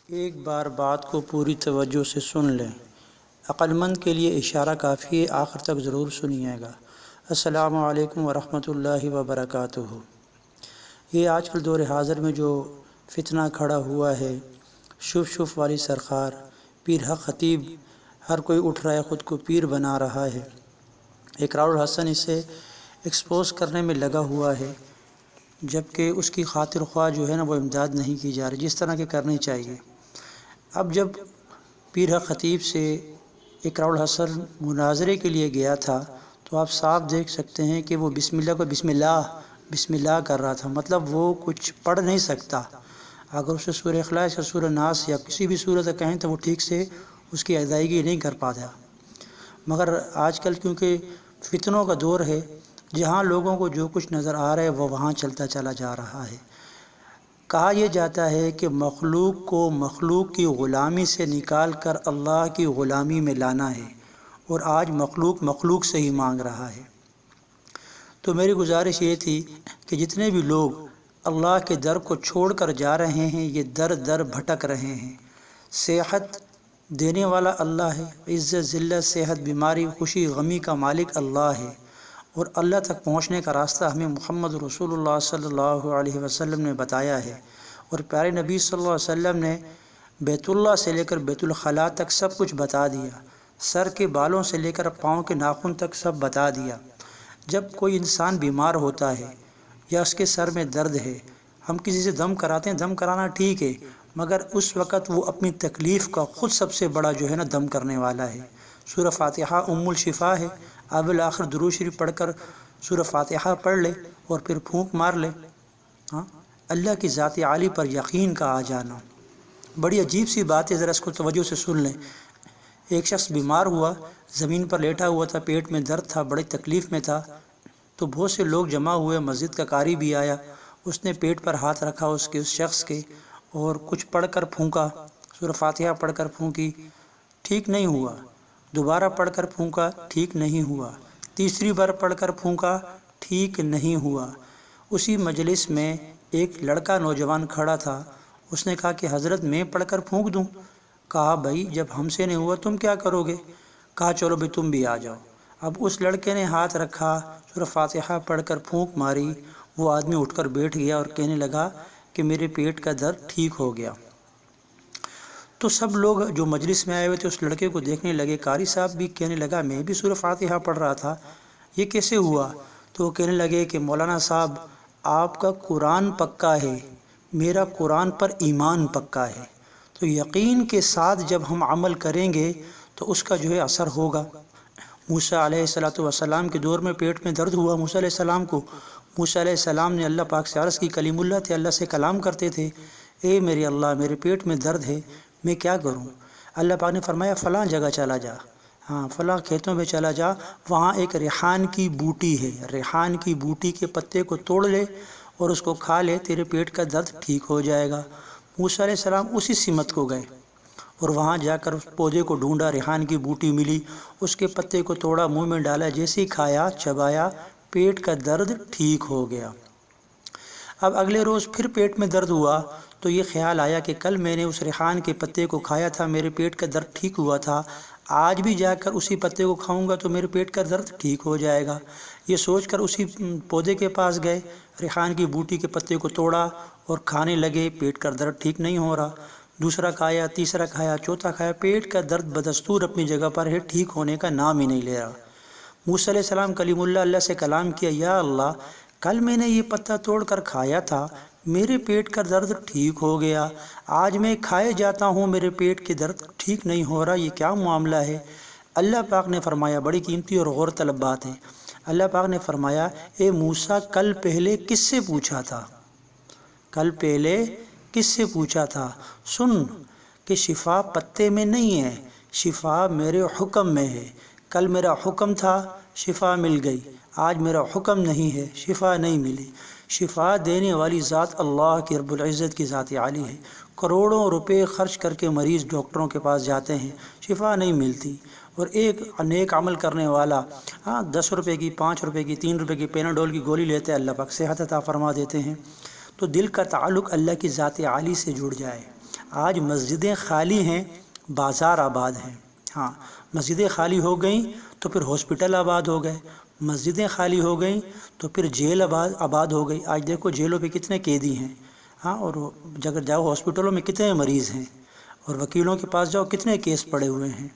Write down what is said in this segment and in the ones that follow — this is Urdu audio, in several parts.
ایک بار بات کو پوری توجہ سے سن لیں۔ عقل مند کے لیے اشارہ کافی ہے، آخر تک ضرور سنیے گا۔ السلام علیکم ورحمۃ اللہ وبرکاتہ۔ یہ آج کل دور حاضر میں جو فتنہ کھڑا ہوا ہے، شف والی سرکار، پیر حق خطیب، ہر کوئی اٹھ رہا ہے، خود کو پیر بنا رہا ہے۔ اقرار الحسن اسے ایکسپوز کرنے میں لگا ہوا ہے، جبکہ اس کی خاطر خواہ جو ہے نا وہ امداد نہیں کی جا رہی جس طرح کی کرنی چاہیے۔ اب جب پیر حق خطیب سے اقرار الحسن مناظرے کے لیے گیا تھا تو آپ صاف دیکھ سکتے ہیں کہ وہ بسم اللہ کو بسم اللہ کر رہا تھا، مطلب وہ کچھ پڑھ نہیں سکتا۔ اگر اسے سورہ اخلاص یا سورہ ناس یا کسی بھی سورت کہیں تو وہ ٹھیک سے اس کی ادائیگی نہیں کر پاتا۔ مگر آج کل کیونکہ فتنوں کا دور ہے، جہاں لوگوں کو جو کچھ نظر آ رہا ہے وہ وہاں چلتا چلا جا رہا ہے۔ کہا یہ جاتا ہے کہ مخلوق کو مخلوق کی غلامی سے نکال کر اللہ کی غلامی میں لانا ہے، اور آج مخلوق سے ہی مانگ رہا ہے۔ تو میری گزارش یہ تھی کہ جتنے بھی لوگ اللہ کے در کو چھوڑ کر جا رہے ہیں، یہ در بھٹک رہے ہیں۔ صحت دینے والا اللہ ہے، عزت ذلت صحت بیماری خوشی غمی کا مالک اللہ ہے، اور اللہ تک پہنچنے کا راستہ ہمیں محمد رسول اللہ صلی اللہ علیہ وسلم نے بتایا ہے، اور پیارے نبی صلی اللہ علیہ وسلم نے بیت اللہ سے لے کر بیت الخلاء تک سب کچھ بتا دیا، سر کے بالوں سے لے کر پاؤں کے ناخن تک سب بتا دیا۔ جب کوئی انسان بیمار ہوتا ہے یا اس کے سر میں درد ہے، ہم کسی سے دم کراتے ہیں، دم کرانا ٹھیک ہے، مگر اس وقت وہ اپنی تکلیف کا خود سب سے بڑا جو ہے نا دم کرنے والا ہے۔ سورہ فاتحہ ام الشفا ہے، اول آخر درود شریف پڑھ کر سورہ فاتحہ پڑھ لے اور پھر پھونک مار لے۔ اللہ کی ذات عالی پر یقین کا آ جانا بڑی عجیب سی بات ہے، ذرا اس کو توجہ سے سن لیں۔ ایک شخص بیمار ہوا، زمین پر لیٹا ہوا تھا، پیٹ میں درد تھا، بڑی تکلیف میں تھا، تو بہت سے لوگ جمع ہوئے، مسجد کا قاری بھی آیا، اس نے پیٹ پر ہاتھ رکھا اس شخص کے اور کچھ پڑھ کر پھونکا، سورہ فاتحہ پڑھ کر پھونکی، ٹھیک نہیں ہوا۔ دوبارہ پڑھ کر پھونکا، ٹھیک نہیں ہوا۔ تیسری بار پڑھ کر پھونکا، ٹھیک نہیں ہوا۔ اسی مجلس میں ایک لڑکا نوجوان کھڑا تھا، اس نے کہا کہ حضرت میں پڑھ کر پھونک دوں؟ کہا بھائی جب ہم سے نہیں ہوا تم کیا کرو گے؟ کہا چلو بھائی تم بھی آ جاؤ۔ اب اس لڑکے نے ہاتھ رکھا، سورہ فاتحہ پڑھ کر پھونک ماری، وہ آدمی اٹھ کر بیٹھ گیا اور کہنے لگا کہ میرے پیٹ کا درد ٹھیک ہو گیا۔ تو سب لوگ جو مجلس میں آئے ہوئے تھے اس لڑکے کو دیکھنے لگے، قاری صاحب بھی کہنے لگا میں بھی سورہ فاتحہ پڑھ رہا تھا، یہ کیسے ہوا؟ تو وہ کہنے لگے کہ مولانا صاحب آپ کا قرآن پکا ہے، میرا قرآن پر ایمان پکا ہے، تو یقین کے ساتھ جب ہم عمل کریں گے تو اس کا جو ہے اثر ہوگا۔ موسیٰ علیہ السلام کے دور میں پیٹ میں درد ہوا موسیٰ علیہ السلام کو، موسیٰ علیہ السلام نے اللہ پاک سے عرض کی، کلیم اللہ تھے، اللہ سے کلام کرتے تھے، اے میرے اللہ میرے پیٹ میں درد ہے، میں کیا کروں؟ اللہ پاک نے فرمایا فلاں جگہ چلا جا، فلاں کھیتوں میں چلا جا، وہاں ایک ریحان کی بوٹی ہے، ریحان کی بوٹی کے پتے کو توڑ لے اور اس کو کھا لے، تیرے پیٹ کا درد ٹھیک ہو جائے گا۔ موسیٰ علیہ السلام اسی سمت کو گئے اور وہاں جا کر اس پودے کو ڈھونڈا، ریحان کی بوٹی ملی، اس کے پتے کو توڑا، منہ میں ڈالا، جیسے ہی کھایا چبایا، پیٹ کا درد ٹھیک ہو گیا۔ اب اگلے روز پھر پیٹ میں درد ہوا تو یہ خیال آیا کہ کل میں نے اس ریحان کے پتے کو کھایا تھا، میرے پیٹ کا درد ٹھیک ہوا تھا، آج بھی جا کر اسی پتے کو کھاؤں گا تو میرے پیٹ کا درد ٹھیک ہو جائے گا۔ یہ سوچ کر اسی پودے کے پاس گئے، ریحان کی بوٹی کے پتے کو توڑا اور کھانے لگے، پیٹ کا درد ٹھیک نہیں ہو رہا، دوسرا کھایا، تیسرا کھایا، چوتھا کھایا، پیٹ کا درد بدستور اپنی جگہ پر ہے، ٹھیک ہونے کا نام ہی نہیں لے رہا۔ موسیٰ علیہ السلام کلیم اللہ سے کلام کیا، یا اللہ کل میں نے یہ پتا توڑ کر کھایا تھا، میرے پیٹ کا درد ٹھیک ہو گیا، آج میں کھائے جاتا ہوں، میرے پیٹ کے درد ٹھیک نہیں ہو رہا، یہ کیا معاملہ ہے؟ اللہ پاک نے فرمایا، بڑی قیمتی اور غور طلب بات ہے، اللہ پاک نے فرمایا اے موسیٰ کل پہلے کس سے پوچھا تھا؟ کل پہلے کس سے پوچھا تھا؟ سن کہ شفا پتے میں نہیں ہے، شفا میرے حکم میں ہے، کل میرا حکم تھا شفا مل گئی، آج میرا حکم نہیں ہے شفا نہیں ملی۔ شفا دینے والی ذات اللہ کی رب العزت کی ذات عالی ہے، کروڑوں روپے خرچ کر کے مریض ڈاکٹروں کے پاس جاتے ہیں، شفا نہیں ملتی، اور ایک نیک عمل کرنے والا 10 روپے کی 5 روپے کی 3 روپے کی پیناڈول کی گولی لیتے ہیں، اللہ پاک صحت عطا فرما دیتے ہیں۔ تو دل کا تعلق اللہ کی ذات عالی سے جڑ جائے، آج مسجدیں خالی ہیں، بازار آباد ہیں۔ ہاں، مسجدیں خالی ہو گئیں تو پھر ہاسپٹل آباد ہو گئے، مسجدیں خالی ہو گئیں تو پھر جیل آباد ہو گئی۔ آج دیکھو جیلوں پہ کتنے قیدی ہیں، ہاں، اور جگہ جاؤ ہاسپٹلوں میں کتنے مریض ہیں، اور وکیلوں کے پاس جاؤ کتنے کیس پڑے ہوئے ہیں۔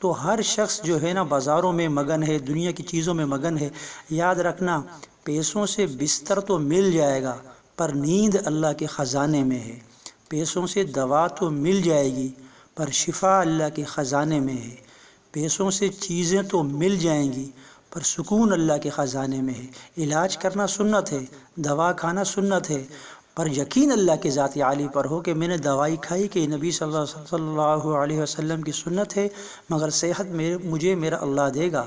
تو ہر شخص جو ہے نا بازاروں میں مگن ہے، دنیا کی چیزوں میں مگن ہے۔ یاد رکھنا، پیسوں سے بستر تو مل جائے گا پر نیند اللہ کے خزانے میں ہے، پیسوں سے دوا تو مل جائے گی پر شفا اللہ کے خزانے میں ہے، پیسوں سے چیزیں تو مل جائیں گی پر سکون اللہ کے خزانے میں ہے۔ علاج کرنا سنت ہے، دوا کھانا سنت ہے، پر یقین اللہ کے ذات عالی پر ہو کہ میں نے دوائی کھائی کہ نبی صلی اللہ علیہ وسلم کی سنت ہے، مگر صحت مجھے میرا اللہ دے گا۔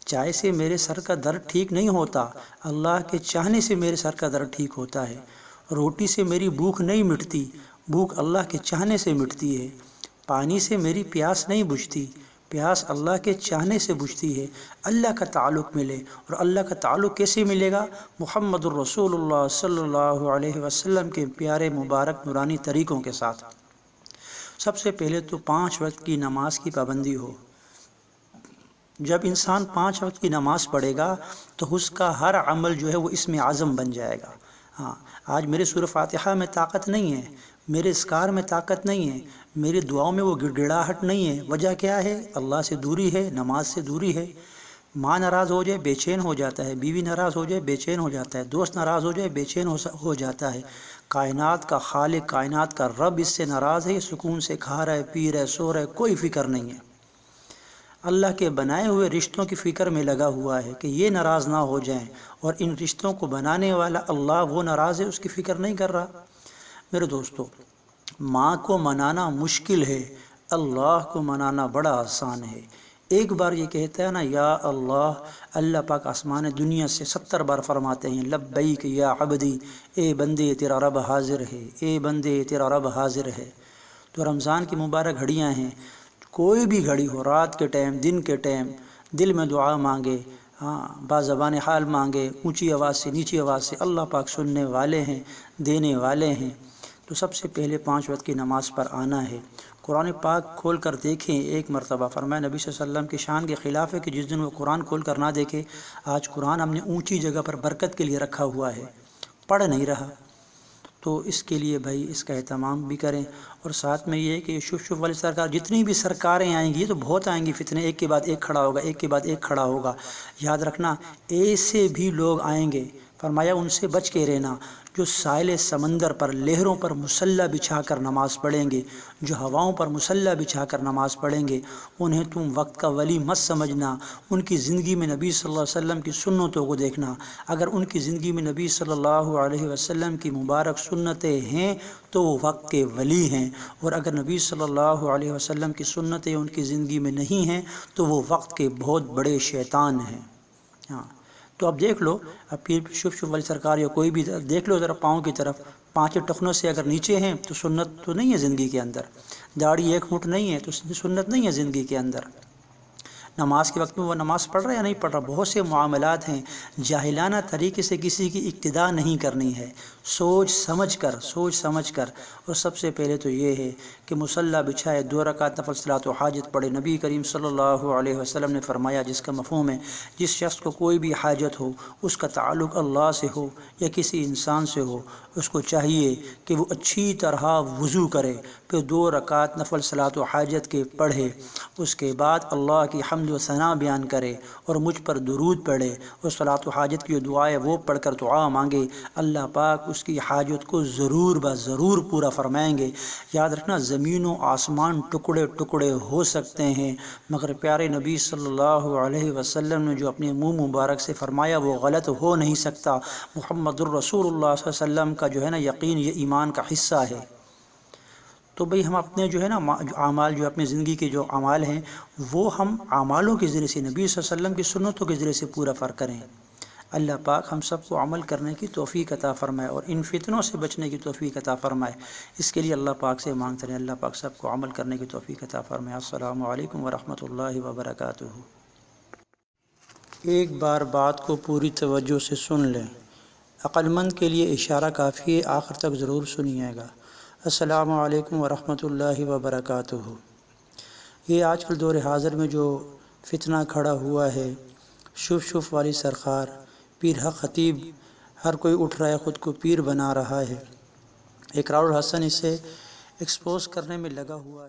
چائے سے میرے سر کا درد ٹھیک نہیں ہوتا، اللہ کے چاہنے سے میرے سر کا درد ٹھیک ہوتا ہے۔ روٹی سے میری بھوک نہیں مٹتی، بھوک اللہ کے چاہنے سے مٹتی ہے۔ پانی سے میری پیاس نہیں بجھتی، پیاس اللہ کے چاہنے سے بجھتی ہے۔ اللہ کا تعلق ملے، اور اللہ کا تعلق کیسے ملے گا؟ محمد الرسول اللہ صلی اللہ علیہ وسلم کے پیارے مبارک نورانی طریقوں کے ساتھ۔ سب سے پہلے تو 5 وقت کی نماز کی پابندی ہو۔ جب انسان 5 وقت کی نماز پڑھے گا تو اس کا ہر عمل جو ہے وہ اسم اعظم بن جائے گا۔ ہاں، آج میرے سورہ فاتحہ میں طاقت نہیں ہے، میرے اذکار میں طاقت نہیں ہے، میری دعاؤں میں وہ گڑ گڑاہٹ نہیں ہے، وجہ کیا ہے؟ اللہ سے دوری ہے، نماز سے دوری ہے۔ ماں ناراض ہو جائے بے چین ہو جاتا ہے، بیوی ناراض ہو جائے بے چین ہو جاتا ہے، دوست ناراض ہو جائے بے چین ہو جاتا ہے۔ کائنات کا خالق، کائنات کا رب اس سے ناراض ہے، سکون سے کھا رہا ہے، پی رہا ہے، سو رہا ہے، کوئی فکر نہیں ہے۔ اللہ کے بنائے ہوئے رشتوں کی فکر میں لگا ہوا ہے کہ یہ ناراض نہ ہو جائیں، اور ان رشتوں کو بنانے والا اللہ وہ ناراض ہے، اس کی فکر نہیں کر رہا۔ میرے دوستو، ماں کو منانا مشکل ہے، اللہ کو منانا بڑا آسان ہے۔ ایک بار یہ کہتا ہے نا یا اللہ، اللہ پاک آسمان دنیا سے 70 بار فرماتے ہیں لبیک یا عبدی، اے بندے تیرا رب حاضر ہے، اے بندے تیرا رب حاضر ہے۔ تو رمضان کی مبارک گھڑیاں ہیں، کوئی بھی گھڑی ہو، رات کے ٹائم، دن کے ٹائم، دل میں دعا مانگے، ہاں، با زبان حال مانگے، اونچی آواز سے نیچی آواز سے، اللہ پاک سننے والے ہیں، دینے والے ہیں۔ تو سب سے پہلے 5 وقت کی نماز پر آنا ہے۔ قرآن پاک کھول کر دیکھیں ایک مرتبہ، فرمایا نبی صلی اللہ علیہ وسلم کی شان کے خلاف ہے کہ جس دن وہ قرآن کھول کر نہ دیکھے۔ آج قرآن ہم نے اونچی جگہ پر برکت کے لیے رکھا ہوا ہے، پڑھ نہیں رہا، تو اس کے لیے بھائی اس کا اہتمام بھی کریں۔ اور ساتھ میں یہ ہے کہ شف والی سرکار، جتنی بھی سرکاریں آئیں گی، یہ تو بہت آئیں گی فتنے، ایک کے بعد ایک کھڑا ہوگا، ایک کے بعد ایک کھڑا ہوگا۔ یاد رکھنا، ایسے بھی لوگ آئیں گے، فرمایا ان سے بچ کے رہنا جو ساحل سمندر پر لہروں پر مسلح بچھا کر نماز پڑھیں گے، جو ہواؤں پر مسلح بچھا کر نماز پڑھیں گے، انہیں تم وقت کا ولی مت سمجھنا۔ ان کی زندگی میں نبی صلی اللہ علیہ وسلم کی سنتوں کو دیکھنا، اگر ان کی زندگی میں نبی صلی اللہ علیہ وسلم کی مبارک سنتیں ہیں تو وہ وقت کے ولی ہیں، اور اگر نبی صلی اللہ علیہ وسلم کی سنتیں ان کی زندگی میں نہیں ہیں تو وہ وقت کے بہت بڑے شیطان ہیں۔ ہاں، تو اب دیکھ لو، اب پیر شف والی سرکار یا کوئی بھی دیکھ لو ذرا پاؤں کی طرف، 5 ٹخنوں سے اگر نیچے ہیں تو سنت تو نہیں ہے زندگی کے اندر، داڑھی 1 فٹ نہیں ہے تو سنت نہیں ہے زندگی کے اندر۔ نماز کے وقت میں وہ نماز پڑھ رہا ہے یا نہیں پڑھ رہا، بہت سے معاملات ہیں۔ جاہلانہ طریقے سے کسی کی اقتداء نہیں کرنی ہے، سوچ سمجھ کر۔ اور سب سے پہلے تو یہ ہے کہ مصلی بچھائے، 2 رکعت نفل صلاۃ و حاجت پڑھے۔ نبی کریم صلی اللہ علیہ وسلم نے فرمایا، جس کا مفہوم ہے جس شخص کو کوئی بھی حاجت ہو، اس کا تعلق اللہ سے ہو یا کسی انسان سے ہو، اس کو چاہیے کہ وہ اچھی طرح وضو کرے، پھر 2 رکعت نفل صلاۃ و حاجت کے پڑھے، اس کے بعد اللہ کی حمد و ثنا بیان کرے اور مجھ پر درود پڑھے، اور صلاۃ و حاجت کی جو دعائیں وہ پڑھ کر دعا مانگے، اللہ پاک اس کی حاجت کو ضرور ضرور پورا فرمائیں گے۔ یاد رکھنا، زمین و آسمان ٹکڑے ٹکڑے ہو سکتے ہیں، مگر پیارے نبی صلی اللہ علیہ وسلم نے جو اپنے منہ مبارک سے فرمایا وہ غلط ہو نہیں سکتا۔ محمد الرسول اللہ صلی اللہ علیہ وسلم کا جو ہے نا یقین، یہ ایمان کا حصہ ہے۔ تو بھئی ہم اپنے جو ہے نا اعمال، جو اپنی زندگی کے جو اعمال ہیں، وہ ہم اعمالوں کے ذریعے سے، نبی صلی اللہ علیہ وسلم کی سنتوں کے ذریعے سے پورا فرق کریں۔ اللہ پاک ہم سب کو عمل کرنے کی توفیق عطا فرمائے اور ان فتنوں سے بچنے کی توفیق عطا فرمائے۔ اس کے لیے اللہ پاک سے مانگتے ہیں، اللہ پاک سب کو عمل کرنے کی توفیق عطا فرمائے۔ السلام علیکم ورحمۃ اللہ وبرکاتہ۔ ایک بار بات کو پوری توجہ سے سن لیں، عقل مند کے لیے اشارہ کافی ہے، آخر تک ضرور سنیے گا۔ السلام علیکم ورحمۃ اللہ وبرکاتہ۔ یہ آج کل دور حاضر میں جو فتنہ کھڑا ہوا ہے، شف شف والی سرکار، پیر حق خطیب، ہر کوئی اٹھ رہا ہے، خود کو پیر بنا رہا ہے۔ اقرار الحسن اسے ایکسپوز کرنے میں لگا ہوا ہے۔